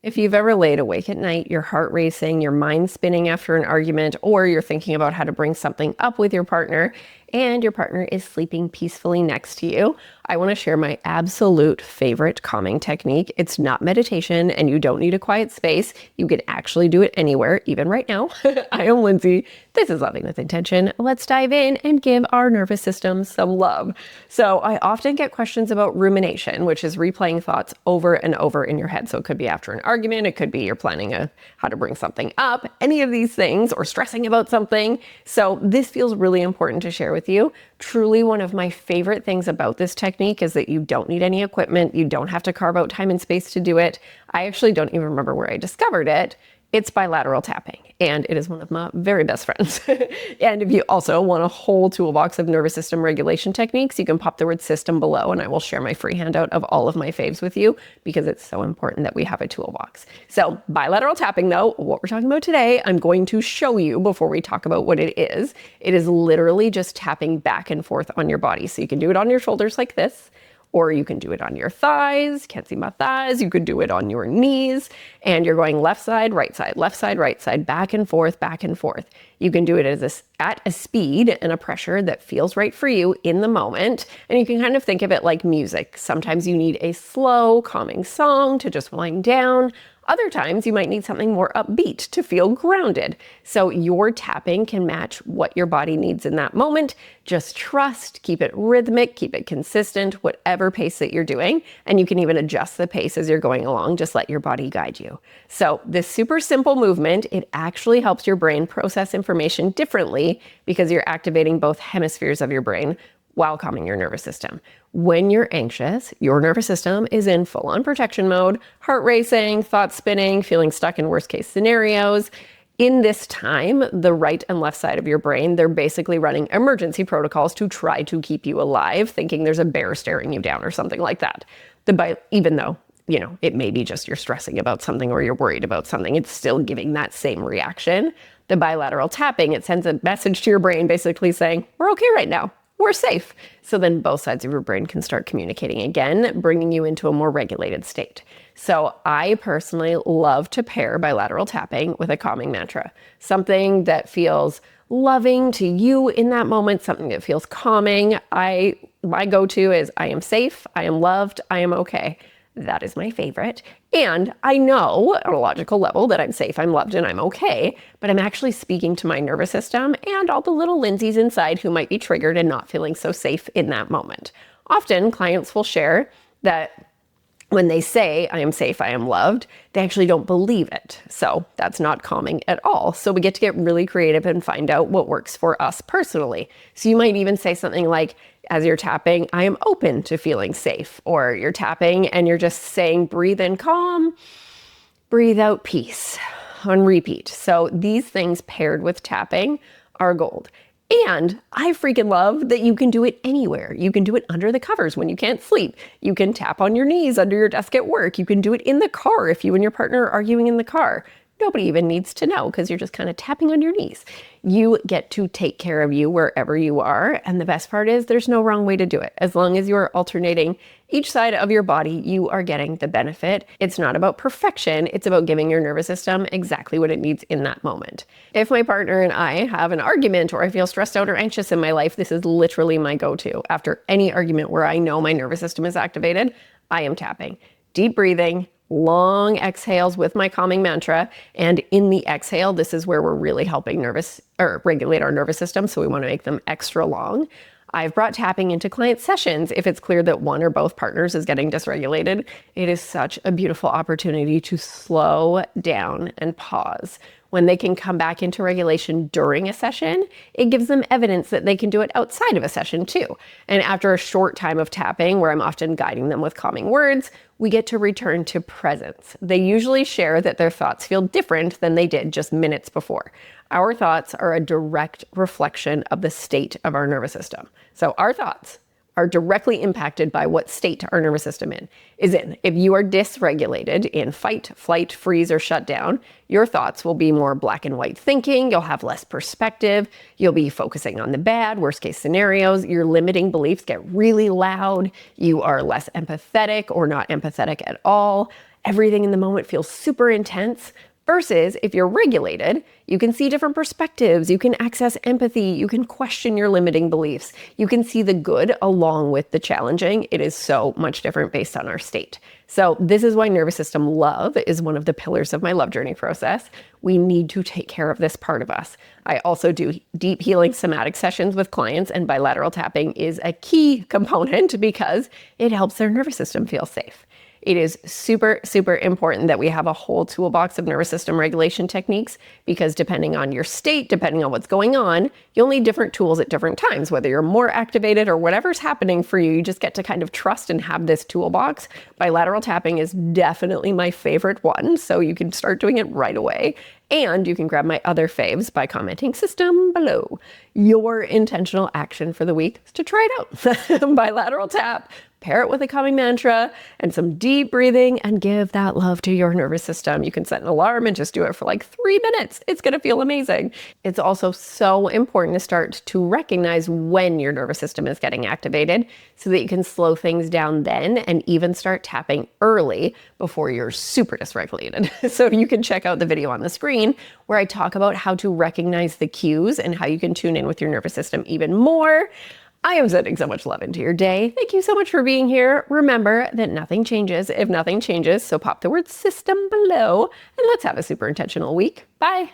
If you've ever laid awake at night, your heart racing, your mind spinning after an argument, or you're thinking about how to bring something up with your partner, and your partner is sleeping peacefully next to you, I want to share my absolute favorite calming technique. It's not meditation, and you don't need a quiet space. You can actually do it anywhere, even right now. I am Lindsay. This is Loving with Intention. Let's dive in and give our nervous system some love. So I often get questions about rumination, which is replaying thoughts over and over in your head. So it could be after an argument, it could be you're planning how to bring something up, any of these things, or stressing about something. So this feels really important to share with you. Truly, one of my favorite things about this technique is that you don't need any equipment. You don't have to carve out time and space to do it. I actually don't even remember where I discovered it. It's bilateral tapping, and it is one of my very best friends. And if you also want a whole toolbox of nervous system regulation techniques, you can pop the word system below, and I will share my free handout of all of my faves with you because it's so important that we have a toolbox. So bilateral tapping, though, what we're talking about today, I'm going to show you before we talk about what it is. It is literally just tapping back and forth on your body. So you can do it on your shoulders like this, or you can do it on your thighs. Can't see my thighs. You could do it on your knees, and you're going left side, right side, back and forth, back and forth. You can do it at a speed and a pressure that feels right for you in the moment. And you can kind of think of it like music. Sometimes you need a slow, calming song to just wind down. Other times you might need something more upbeat to feel grounded. So your tapping can match what your body needs in that moment. Just trust, keep it rhythmic, keep it consistent, whatever pace that you're doing. And you can even adjust the pace as you're going along. Just let your body guide you. So this super simple movement, it actually helps your brain process information differently because you're activating both hemispheres of your brain while calming your nervous system. When you're anxious, your nervous system is in full-on protection mode, heart racing, thoughts spinning, feeling stuck in worst-case scenarios. In this time, the right and left side of your brain, they're basically running emergency protocols to try to keep you alive, thinking there's a bear staring you down or something like that. Even though, it may be just you're stressing about something or you're worried about something, it's still giving that same reaction. The bilateral tapping, it sends a message to your brain basically saying, we're okay right now. We're safe. So then both sides of your brain can start communicating again, bringing you into a more regulated state. So I personally love to pair bilateral tapping with a calming mantra, something that feels loving to you in that moment, something that feels calming. My go-to is I am safe, I am loved, I am okay. That is my favorite. And I know on a logical level that I'm safe, I'm loved, and I'm okay, but I'm actually speaking to my nervous system and all the little Lindsays inside who might be triggered and not feeling so safe in that moment. Often clients will share that when they say, I am safe, I am loved, they actually don't believe it. So that's not calming at all. So we get to get really creative and find out what works for us personally. So you might even say something like, as you're tapping, I am open to feeling safe. Or you're tapping and you're just saying, breathe in calm, breathe out peace on repeat. So these things paired with tapping are gold. And I freaking love that you can do it anywhere. You can do it under the covers when you can't sleep. You can tap on your knees under your desk at work. You can do it in the car if you and your partner are arguing in the car. Nobody even needs to know because you're just kind of tapping on your knees. You get to take care of you wherever you are. And the best part is there's no wrong way to do it. As long as you are alternating each side of your body, you are getting the benefit. It's not about perfection. It's about giving your nervous system exactly what it needs in that moment. If my partner and I have an argument or I feel stressed out or anxious in my life, this is literally my go-to. After any argument where I know my nervous system is activated, I am tapping. Deep breathing, long exhales with my calming mantra. And in the exhale, this is where we're really helping regulate our nervous system. So we want to make them extra long. I've brought tapping into client sessions if it's clear that one or both partners is getting dysregulated. It is such a beautiful opportunity to slow down and pause. When they can come back into regulation during a session, it gives them evidence that they can do it outside of a session too. And after a short time of tapping, where I'm often guiding them with calming words, we get to return to presence. They usually share that their thoughts feel different than they did just minutes before. Our thoughts are a direct reflection of the state of our nervous system. So our thoughts are directly impacted by what state our nervous system is in. If you are dysregulated in fight, flight, freeze, or shut down, your thoughts will be more black and white thinking. You'll have less perspective. You'll be focusing on the bad, worst case scenarios. Your limiting beliefs get really loud. You are less empathetic or not empathetic at all. everything in the moment feels super intense. Versus if you're regulated, you can see different perspectives, you can access empathy, you can question your limiting beliefs, you can see the good along with the challenging. It is so much different based on our state. So this is why nervous system love is one of the pillars of my love journey process. We need to take care of this part of us. I also do deep healing somatic sessions with clients, and bilateral tapping is a key component because it helps their nervous system feel safe. It is super, super important that we have a whole toolbox of nervous system regulation techniques, because depending on your state, depending on what's going on, you'll need different tools at different times, whether you're more activated or whatever's happening for you. You just get to kind of trust and have this toolbox. Bilateral tapping is definitely my favorite one, so you can start doing it right away. And you can grab my other faves by commenting system below. Your intentional action for the week is to try it out. Bilateral tap, pair it with a calming mantra and some deep breathing, and give that love to your nervous system. You can set an alarm and just do it for like 3 minutes. It's going to feel amazing. It's also so important to start to recognize when your nervous system is getting activated so that you can slow things down then and even start tapping early before you're super dysregulated. So you can check out the video on the screen where I talk about how to recognize the cues and how you can tune in with your nervous system even more. I am sending so much love into your day. Thank you so much for being here. Remember that nothing changes if nothing changes. So pop the word system below and let's have a super intentional week. Bye.